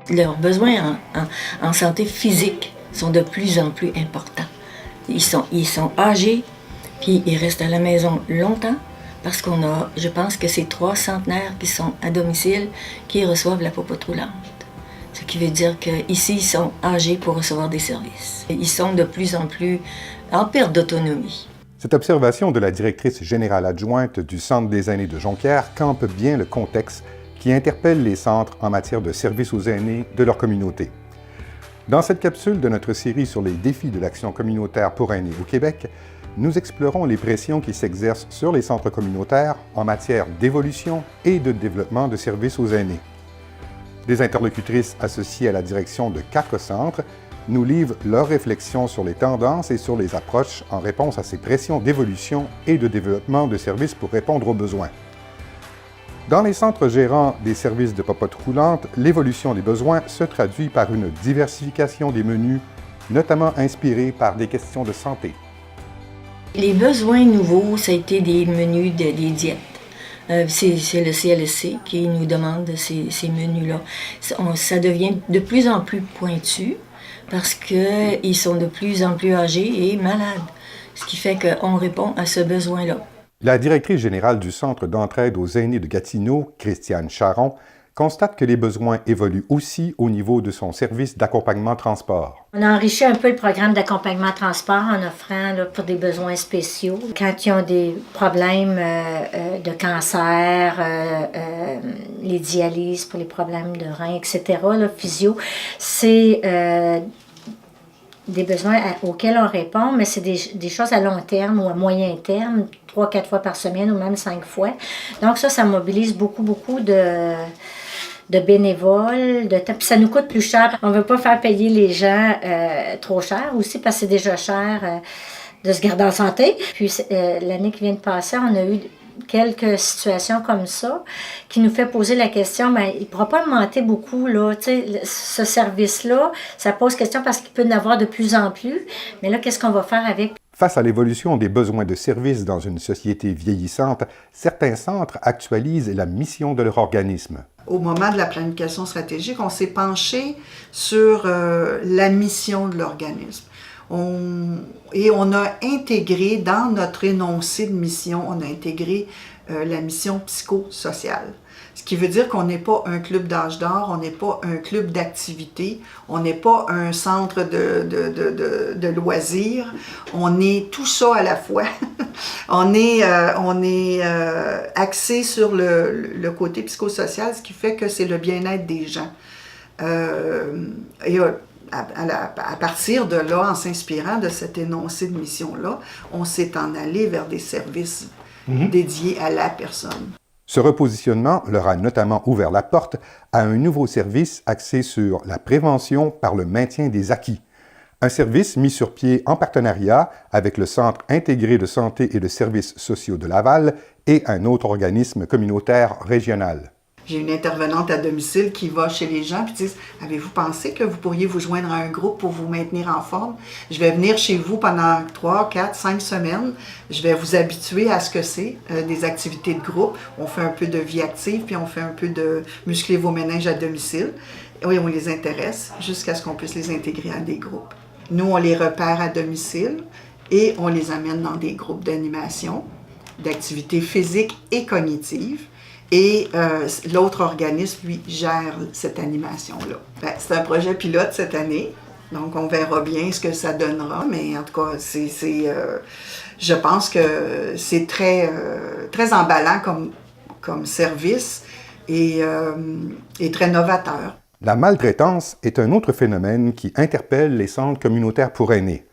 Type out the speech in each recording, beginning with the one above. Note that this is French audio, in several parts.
Leurs besoins en santé physique sont de plus en plus importants. Ils sont âgés, puis ils restent à la maison longtemps, parce je pense que c'est 3 centenaires qui sont à domicile qui reçoivent la popote roulante. Ce qui veut dire qu'ici, ils sont âgés pour recevoir des services. Ils sont de plus en plus en perte d'autonomie. Cette observation de la directrice générale adjointe du Centre des aînés de Jonquière campe bien le contexte qui interpelle les centres en matière de services aux aînés de leur communauté. Dans cette capsule de notre série sur les défis de l'action communautaire pour aînés au Québec, nous explorons les pressions qui s'exercent sur les centres communautaires en matière d'évolution et de développement de services aux aînés. Des interlocutrices associées à la direction de 4 centres nous livrent leurs réflexions sur les tendances et sur les approches en réponse à ces pressions d'évolution et de développement de services pour répondre aux besoins. Dans les centres gérant des services de popote roulante, l'évolution des besoins se traduit par une diversification des menus, notamment inspirés par des questions de santé. Les besoins nouveaux, ça a été des menus des diètes. C'est le CLSC qui nous demande ces menus-là. Ça devient de plus en plus pointu parce qu'ils sont de plus en plus âgés et malades, ce qui fait qu'on répond à ce besoin-là. La directrice générale du Centre d'entraide aux aînés de Gatineau, Christiane Charon, constate que les besoins évoluent aussi au niveau de son service d'accompagnement transport. On a enrichi un peu le programme d'accompagnement transport en offrant pour des besoins spéciaux. Quand ils ont des problèmes de cancer, les dialyses pour les problèmes de reins, etc., physio, c'est des besoins auxquels on répond, mais c'est des choses à long terme ou à moyen terme, 3-4 fois par semaine ou même 5 fois. Donc ça mobilise beaucoup de bénévoles, de temps. Puis ça nous coûte plus cher. On ne veut pas faire payer les gens trop cher aussi parce que c'est déjà cher de se garder en santé. Puis l'année qui vient de passer, on a eu quelques situations comme ça qui nous fait poser la question, mais il ne pourra pas augmenter beaucoup, là, ce service-là. Ça pose question parce qu'il peut y en avoir de plus en plus. Mais là, qu'est-ce qu'on va faire avec? Face à l'évolution des besoins de services dans une société vieillissante, certains centres actualisent la mission de leur organisme. Au moment de la planification stratégique, on s'est penché sur la mission de l'organisme. Et on a intégré dans notre énoncé de mission, on a intégré la mission psychosociale. Ce qui veut dire qu'on n'est pas un club d'âge d'or, on n'est pas un club d'activité, on n'est pas un centre de loisirs, on est tout ça à la fois. on est axé sur le côté psychosocial, ce qui fait que c'est le bien-être des gens. À partir de là, en s'inspirant de cet énoncé de mission-là, on s'est en allé vers des services dédiés à la personne. Ce repositionnement leur a notamment ouvert la porte à un nouveau service axé sur la prévention par le maintien des acquis. Un service mis sur pied en partenariat avec le Centre intégré de santé et de services sociaux de Laval et un autre organisme communautaire régional. J'ai une intervenante à domicile qui va chez les gens et dit « Avez-vous pensé que vous pourriez vous joindre à un groupe pour vous maintenir en forme? Je vais venir chez vous pendant 3, 4, 5 semaines. Je vais vous habituer à ce que c'est, des activités de groupe. On fait un peu de vie active, puis on fait un peu de muscler vos méninges à domicile. Oui, on les intéresse jusqu'à ce qu'on puisse les intégrer à des groupes. Nous, on les repère à domicile et on les amène dans des groupes d'animation, d'activités physiques et cognitives. Et l'autre organisme, lui, gère cette animation-là. C'est un projet pilote cette année, donc on verra bien ce que ça donnera, mais en tout cas, je pense que c'est très emballant comme service et très novateur. La maltraitance est un autre phénomène qui interpelle les centres communautaires pour aînés.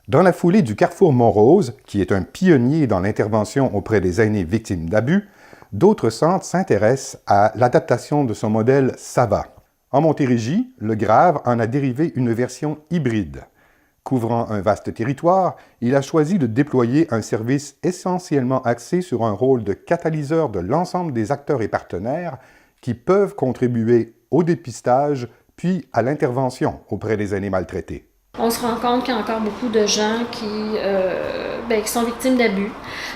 Dans la foulée du Carrefour Montrose, qui est un pionnier dans l'intervention auprès des aînés victimes d'abus, d'autres centres s'intéressent à l'adaptation de son modèle SAVA. En Montérégie, le Grave en a dérivé une version hybride. Couvrant un vaste territoire, il a choisi de déployer un service essentiellement axé sur un rôle de catalyseur de l'ensemble des acteurs et partenaires qui peuvent contribuer au dépistage puis à l'intervention auprès des aînés maltraités. On se rend compte qu'il y a encore beaucoup de gens qui sont victimes d'abus.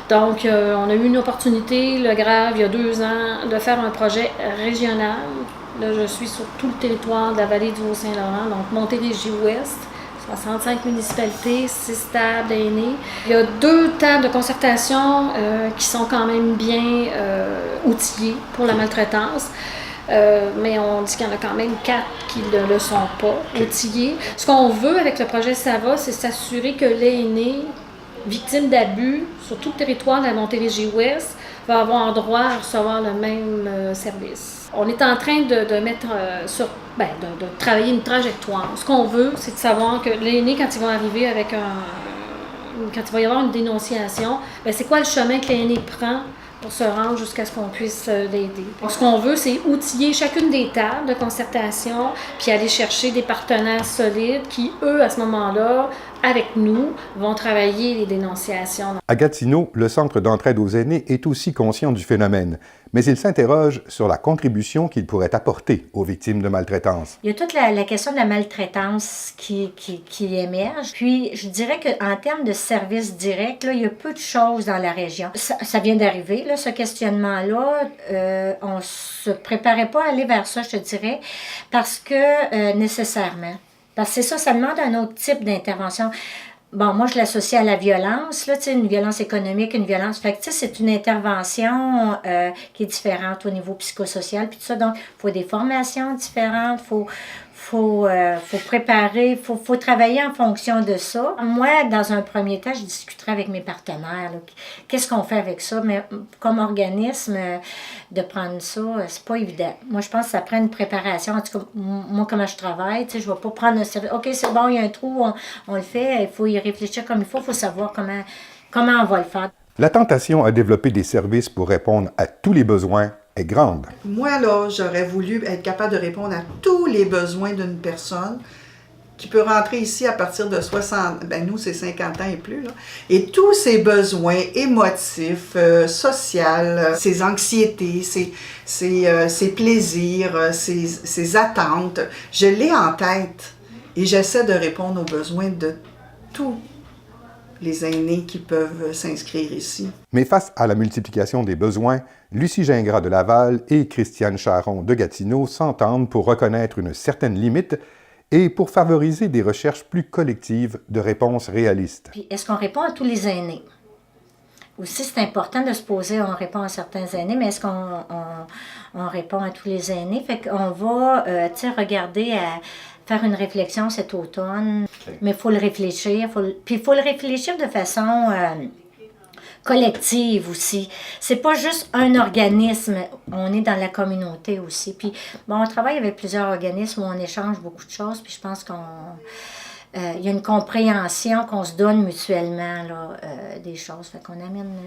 Donc, on a eu une opportunité, le Grave, il y a 2 ans, de faire un projet régional. Là, je suis sur tout le territoire de la vallée du Haut-Saint-Laurent, donc Montérégie-Ouest, 65 municipalités, 6 tables d'aînés. Il y a 2 tables de concertation qui sont quand même bien outillées pour la maltraitance. Mais on dit qu'il y en a quand même 4 qui ne le sont pas outillés. Ce qu'on veut avec le projet SAVA, c'est s'assurer que l'aîné victime d'abus sur tout le territoire de la Montérégie-Ouest va avoir droit à recevoir le même service. On est en train de mettre de travailler une trajectoire. Ce qu'on veut, c'est de savoir que l'aîné, quand il va arriver avec quand il va y avoir une dénonciation, c'est quoi le chemin que l'aîné prend pour se rendre jusqu'à ce qu'on puisse l'aider. Ce qu'on veut, c'est outiller chacune des tables de concertation, puis aller chercher des partenaires solides qui, eux, à ce moment-là, avec nous, vont travailler les dénonciations. À Gatineau, le Centre d'entraide aux aînés est aussi conscient du phénomène, mais il s'interroge sur la contribution qu'il pourrait apporter aux victimes de maltraitance. Il y a toute la question de la maltraitance qui émerge. Puis, je dirais qu'en termes de services directs, là, il y a peu de choses dans la région. Ça vient d'arriver, là, ce questionnement-là. On ne se préparait pas à aller vers ça, je te dirais, parce que nécessairement. Parce que c'est ça demande un autre type d'intervention. Bon, moi, je l'associe à la violence, là, tu sais, une violence économique, une violence... Fait que, tu sais, c'est une intervention qui est différente au niveau psychosocial, puis tout ça. Donc, il faut des formations différentes, faut préparer, faut travailler en fonction de ça. Moi, dans un premier temps, je discuterai avec mes partenaires. Là, qu'est-ce qu'on fait avec ça? Mais comme organisme, de prendre ça, c'est pas évident. Moi, je pense que ça prend une préparation. En tout cas, moi, comment je travaille, tu sais, je vais pas prendre un service. OK, c'est bon, il y a un trou, on le fait. Il faut y réfléchir comme il faut savoir comment on va le faire. La tentation à développer des services pour répondre à tous les besoins est grande. Moi, là, j'aurais voulu être capable de répondre à tous les besoins d'une personne qui peut rentrer ici à partir de 60, nous, c'est 50 ans et plus, là. Et tous ses besoins émotifs, sociaux, ses anxiétés, ses plaisirs, ses attentes, je l'ai en tête et j'essaie de répondre aux besoins de tous les aînés qui peuvent s'inscrire ici. Mais face à la multiplication des besoins, Lucie Gingras de Laval et Christiane Charon de Gatineau s'entendent pour reconnaître une certaine limite et pour favoriser des recherches plus collectives de réponses réalistes. Puis, est-ce qu'on répond à tous les aînés? Aussi, c'est important de se poser, on répond à certains aînés, mais est-ce qu'on répond à tous les aînés? Fait qu'on va, regarder à faire une réflexion cet automne, mais il faut le réfléchir. Puis il faut le réfléchir de façon collective aussi. C'est pas juste un organisme, on est dans la communauté aussi. Puis on travaille avec plusieurs organismes où on échange beaucoup de choses, puis je pense il y a une compréhension qu'on se donne mutuellement des choses. Fait qu'on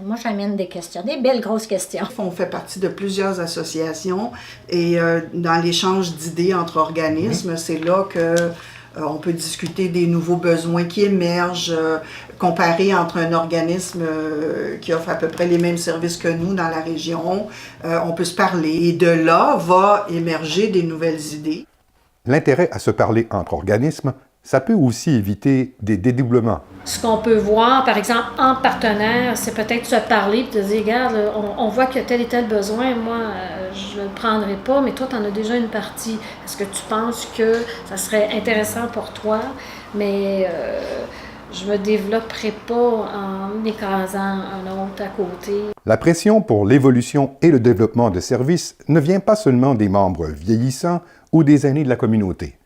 moi j'amène des questions, des belles grosses questions. On fait partie de plusieurs associations et dans l'échange d'idées entre organismes, c'est là que on peut discuter des nouveaux besoins qui émergent, comparer entre un organisme qui offre à peu près les mêmes services que nous dans la région. On peut se parler et de là va émerger des nouvelles idées. L'intérêt à se parler entre organismes, ça peut aussi éviter des dédoublements. Ce qu'on peut voir, par exemple, en partenaire, c'est peut-être se parler et de dire, regarde, on voit qu'il y a tel et tel besoin, moi, je ne le prendrai pas, mais toi, tu en as déjà une partie. Est-ce que tu penses que ça serait intéressant pour toi, mais je ne me développerai pas en écrasant un autre à côté. La pression pour l'évolution et le développement de services ne vient pas seulement des membres vieillissants ou des aînés de la communauté.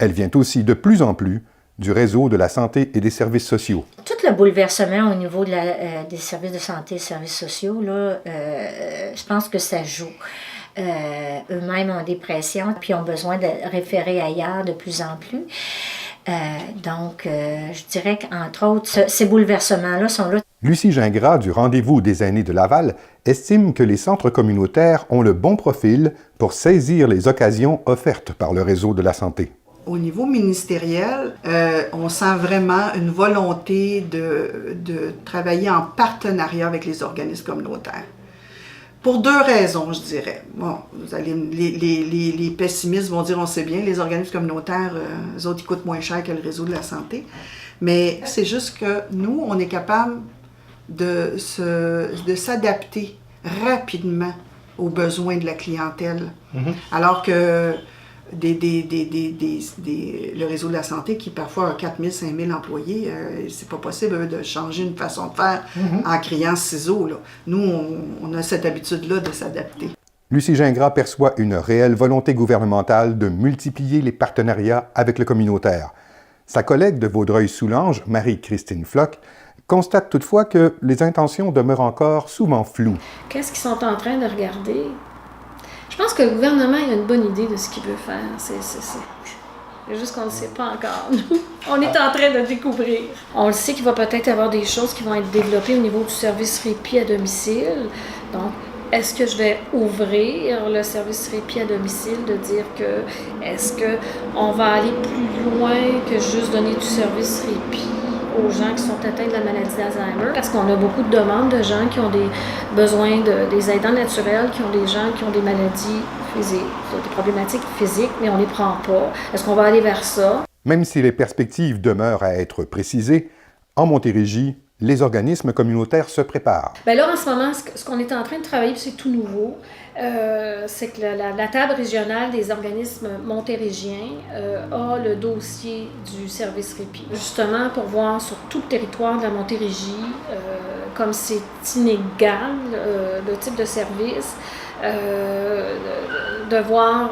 Elle vient aussi de plus en plus du réseau de la santé et des services sociaux. Tout le bouleversement au niveau des services de santé et services sociaux, là, je pense que ça joue. Eux-mêmes ont des pressions puis ont besoin de référer ailleurs de plus en plus. Donc, je dirais qu'entre autres, ces bouleversements-là sont là. Lucie Gingras, du Rendez-vous des aînés de Laval, estime que les centres communautaires ont le bon profil pour saisir les occasions offertes par le réseau de la santé. Au niveau ministériel, on sent vraiment une volonté de travailler en partenariat avec les organismes communautaires. Pour 2 raisons, je dirais. Bon, les pessimistes vont dire, on sait bien, les organismes communautaires, eux autres, ils coûtent moins cher que le réseau de la santé. Mais c'est juste que nous, on est capable de s'adapter rapidement aux besoins de la clientèle. Alors que le réseau de la santé, qui parfois a 4 000, 5 000 employés, c'est pas possible de changer une façon de faire en criant ciseaux. Là. Nous, on a cette habitude-là de s'adapter. Lucie Gingras perçoit une réelle volonté gouvernementale de multiplier les partenariats avec le communautaire. Sa collègue de Vaudreuil-Soulanges, Marie-Christine Floch, constate toutefois que les intentions demeurent encore souvent floues. Qu'est-ce qu'ils sont en train de regarder? Je pense que le gouvernement a une bonne idée de ce qu'il veut faire. C'est juste qu'on ne le sait pas encore. On est en train de découvrir. On le sait qu'il va peut-être y avoir des choses qui vont être développées au niveau du service répit à domicile. Donc, est-ce que je vais ouvrir le service répit à domicile, de dire que est-ce qu'on va aller plus loin que juste donner du service répit aux gens qui sont atteints de la maladie d'Alzheimer? Parce qu'on a beaucoup de demandes de gens qui ont des besoins des aidants naturels, qui ont des gens qui ont des maladies physiques, des problématiques physiques, mais on ne les prend pas. Est-ce qu'on va aller vers ça? Même si les perspectives demeurent à être précisées, en Montérégie, les organismes communautaires se préparent. Bien là, en ce moment, ce qu'on est en train de travailler, puis c'est tout nouveau, c'est que la table régionale des organismes montérégiens a le dossier du service répit. Justement, pour voir sur tout le territoire de la Montérégie, comme c'est inégal, le type de service, de voir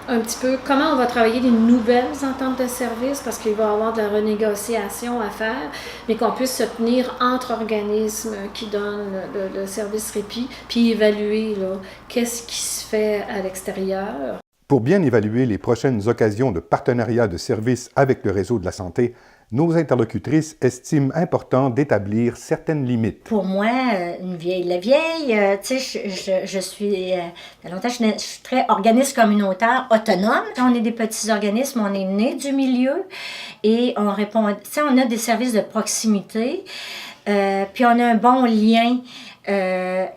un petit peu comment on va travailler les nouvelles ententes de service, parce qu'il va y avoir de la renégociation à faire, mais qu'on puisse se tenir entre organismes qui donnent le service répit, puis évaluer là, qu'est-ce qui se fait à l'extérieur. Pour bien évaluer les prochaines occasions de partenariat de services avec le réseau de la santé, nos interlocutrices estiment important d'établir certaines limites. Pour moi, la vieille, tu sais, je suis, longtemps, je suis très organisme communautaire autonome. On est des petits organismes, on est nés du milieu et on répond, tu sais, on a des services de proximité, puis on a un bon lien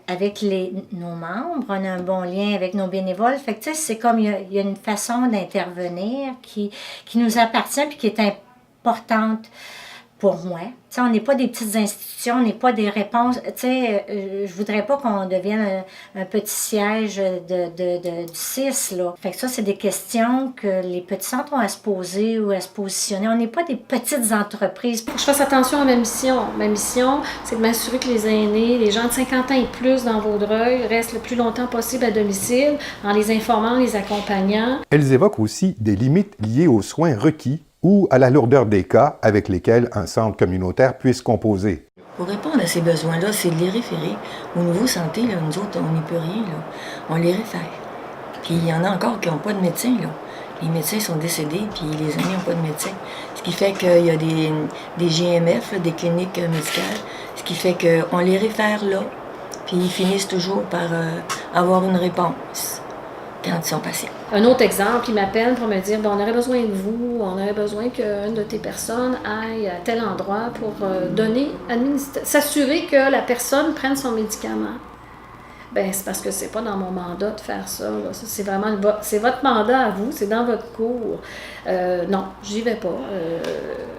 avec nos membres, on a un bon lien avec nos bénévoles. Fait que, tu sais, c'est comme, il y a une façon d'intervenir qui nous appartient puis qui est importante pour moi. Tu sais, on n'est pas des petites institutions, on n'est pas des réponses. Tu sais, je voudrais pas qu'on devienne un petit siège du CIS, là. Fait que ça, c'est des questions que les petits centres ont à se poser ou à se positionner. On n'est pas des petites entreprises. Faut que je fasse attention à ma mission. Ma mission, c'est de m'assurer que les aînés, les gens de 50 ans et plus dans Vaudreuil, restent le plus longtemps possible à domicile, en les informant, en les accompagnant. Elles évoquent aussi des limites liées aux soins requis ou à la lourdeur des cas avec lesquels un centre communautaire puisse composer. Pour répondre à ces besoins-là, c'est de les référer. Au niveau santé, là, nous autres, on n'y peut rien. Là. On les réfère. Puis il y en a encore qui n'ont pas de médecin. Là. Les médecins sont décédés, puis les aînés n'ont pas de médecin. Ce qui fait qu'il y a des GMF, là, des cliniques médicales, ce qui fait qu'on les réfère là, puis ils finissent toujours par avoir une réponse quand ils sont patients. Un autre exemple, il m'appelle pour me dire « on aurait besoin de vous, on aurait besoin qu'une de tes personnes aille à tel endroit pour s'assurer que la personne prenne son médicament. » Bien, c'est parce que c'est pas dans mon mandat de faire ça. Là. Ça c'est vraiment c'est votre mandat à vous, c'est dans votre cours. Non, j'y vais pas.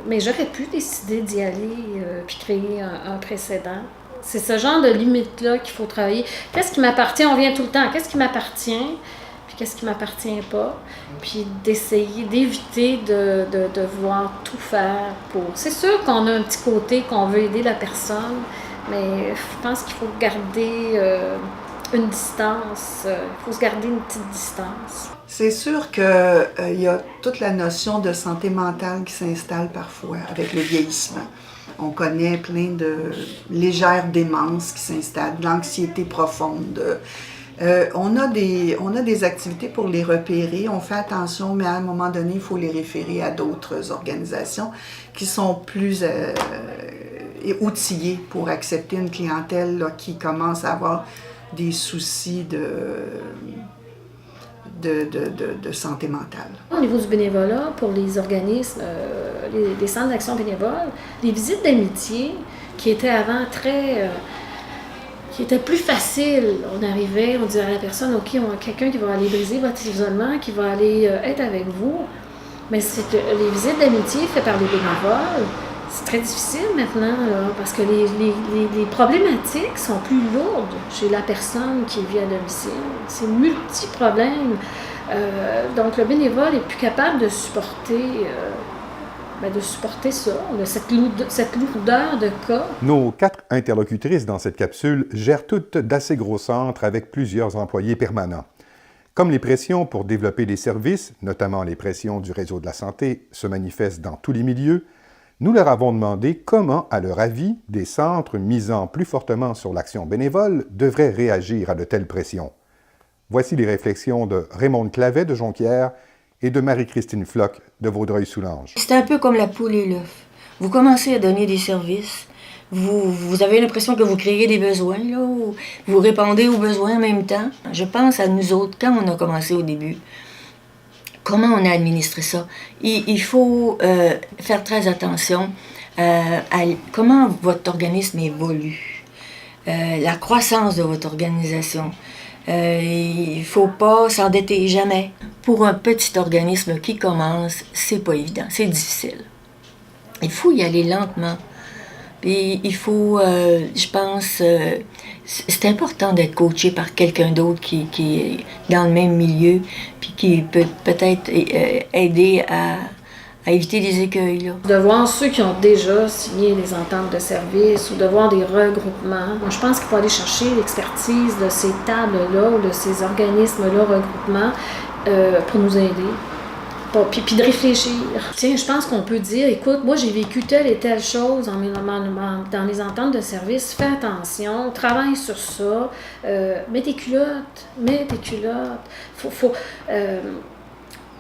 Mais j'aurais pu décider d'y aller puis créer un précédent. C'est ce genre de limite-là qu'il faut travailler. Qu'est-ce qui m'appartient? On vient tout le temps. Qu'est-ce qui m'appartient? Qu'est-ce qui ne m'appartient pas, puis d'essayer d'éviter de vouloir tout faire pour... C'est sûr qu'on a un petit côté qu'on veut aider la personne, mais je pense qu'il faut garder une distance, il faut se garder une petite distance. C'est sûr qu'il y a toute la notion de santé mentale qui s'installe parfois avec le vieillissement. On connaît plein de légères démences qui s'installent, de l'anxiété profonde. On a des activités pour les repérer, on fait attention, mais à un moment donné, il faut les référer à d'autres organisations qui sont plus outillées pour accepter une clientèle là, qui commence à avoir des soucis de santé mentale. Au niveau du bénévolat, pour les organismes, les centres d'action bénévole, les visites d'amitié qui étaient avant qui était plus facile. On arrivait, on disait à la personne, OK, on a quelqu'un qui va aller briser votre isolement, qui va aller être avec vous. Mais c'est que les visites d'amitié faites par les bénévoles, c'est très difficile maintenant, là, parce que les problématiques sont plus lourdes chez la personne qui vit à domicile. C'est multi-problèmes. Donc, le bénévole est plus capable de supporter ça, cette lourdeur de cas. Nos 4 interlocutrices dans cette capsule gèrent toutes d'assez gros centres avec plusieurs employés permanents. Comme les pressions pour développer des services, notamment les pressions du réseau de la santé, se manifestent dans tous les milieux, nous leur avons demandé comment, à leur avis, des centres misant plus fortement sur l'action bénévole devraient réagir à de telles pressions. Voici les réflexions de Raymonde Clavet de Jonquière et de Marie-Christine Floch de Vaudreuil-Soulanges. C'est un peu comme la poule et l'œuf. Vous commencez à donner des services, vous avez l'impression que vous créez des besoins, là, vous répondez aux besoins en même temps. Je pense à nous autres, quand on a commencé au début, comment on a administré ça. Il faut faire très attention à comment votre organisme évolue, la croissance de votre organisation. Il ne faut pas s'endetter jamais. Pour un petit organisme qui commence, c'est pas évident, c'est difficile. Il faut y aller lentement. Puis il faut, je pense, c'est important d'être coaché par quelqu'un d'autre qui est dans le même milieu, puis qui peut peut-être aider à éviter des écueils, là. De voir ceux qui ont déjà signé des ententes de service ou de voir des regroupements. Moi, je pense qu'il faut aller chercher l'expertise de ces tables-là ou de ces organismes-là, regroupements, pour nous aider. Puis de réfléchir. Tiens, je pense qu'on peut dire, écoute, moi j'ai vécu telle et telle chose dans les ententes de service, fais attention, travaille sur ça, mets tes culottes.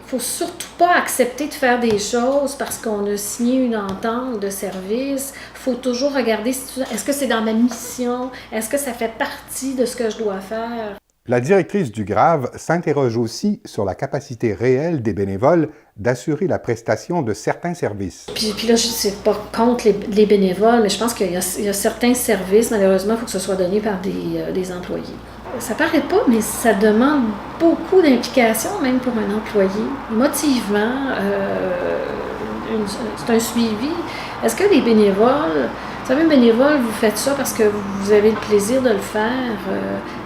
Faut surtout pas accepter de faire des choses parce qu'on a signé une entente de service. Faut toujours regarder, est-ce que c'est dans ma mission? Est-ce que ça fait partie de ce que je dois faire? La directrice du GRAV s'interroge aussi sur la capacité réelle des bénévoles d'assurer la prestation de certains services. Puis là, je ne suis pas contre les bénévoles, mais je pense qu'il y a certains services, malheureusement, il faut que ce soit donné par des employés. Ça paraît pas, mais ça demande beaucoup d'implication, même pour un employé. Motivant, c'est un suivi. Est-ce que les bénévoles, vous savez, un bénévole, vous faites ça parce que vous avez le plaisir de le faire.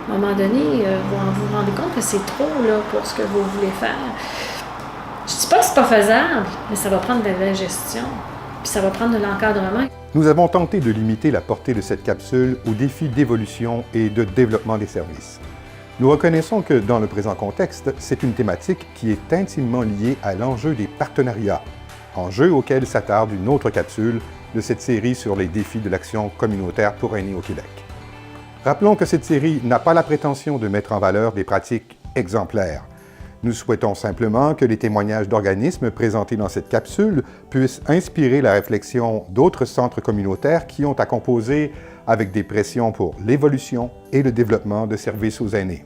À un moment donné, vous vous rendez compte que c'est trop là, pour ce que vous voulez faire. Je ne dis pas que c'est pas faisable, mais ça va prendre de la gestion, puis ça va prendre de l'encadrement. Nous avons tenté de limiter la portée de cette capsule aux défis d'évolution et de développement des services. Nous reconnaissons que, dans le présent contexte, c'est une thématique qui est intimement liée à l'enjeu des partenariats, enjeu auquel s'attarde une autre capsule de cette série sur les défis de l'action communautaire pour aînés au Québec. Rappelons que cette série n'a pas la prétention de mettre en valeur des pratiques exemplaires. Nous souhaitons simplement que les témoignages d'organismes présentés dans cette capsule puissent inspirer la réflexion d'autres centres communautaires qui ont à composer avec des pressions pour l'évolution et le développement de services aux aînés.